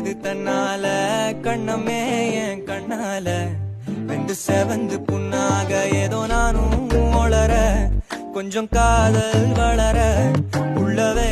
விழுது தன்னால கண்ணமே என் கண்ணால வெந்து செவந்து புண்ணாக ஏதோ நானும் ஒளர கொஞ்சம் காதல் வளர உள்ளவே